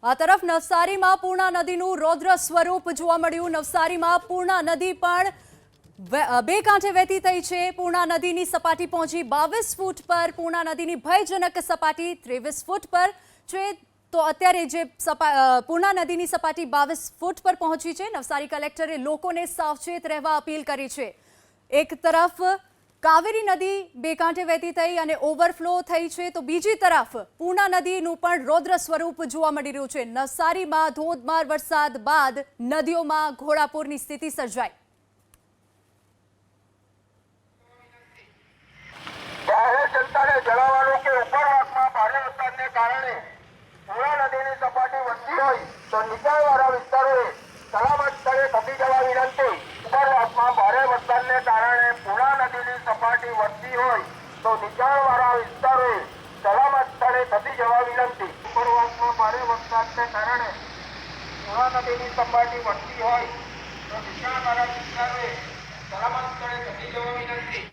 આ તરફ નવસારીમાં પૂર્ણા નદીનું રૌદ્ર સ્વરૂપ જોવા મળ્યું। નવસારીમાં પૂર્ણા નદી પણ બે કાંઠે વહેતી થઈ છે। પૂર્ણા નદીની સપાટી પહોંચી 22 ફૂટ પર। પૂર્ણા નદીની ભયજનક સપાટી 23 ફૂટ પર છે। તો અત્યારે જે પૂર્ણા નદીની સપાટી 22 ફૂટ પર પહોંચી છે। નવસારી કલેક્ટરે લોકોને સાવચેત રહેવા અપીલ કરી છે। એક તરફ કાવેરી નદી બે કાંઠે વહેતી થઈ અને ઓવરફ્લો થઈ છે, તો બીજી તરફ પૂર્ણા નદીનું પણ રૌદ્ર સ્વરૂપ જોવા મળી રહ્યું છે। નવસારીમાં ધોધમાર વરસાદ બાદ નદીઓમાં ઘોડાપૂરની સ્થિતિ સર્જાઈ। જાહેર જનતાને જણાવવાનું કે ઉપરવાસમાં ભારે વરસાદને કારણે પૂર્ણા નદીની સપાટી વધતી હોય તો નીચાણવાળા વિસ્તારોએ સલામત સ્થળે ખસી જવા વિનંતી। ઉપરવાસમાં ભારે વરસાદને કારણે પૂર્ણા નદીની સપાટી વધતી હોય તો નીચાણવાળા વિસ્તારોએ સલામત સ્થળે ખસી જવા વિનંતી। ઉપરવાસમાં ભારે વરસાદને કારણે પૂર્ણા નદીની સપાટી વધતી હોય તો નીચાણવાળા વિસ્તારોએ સલામત સ્થળે ખસી જવા વિનંતી।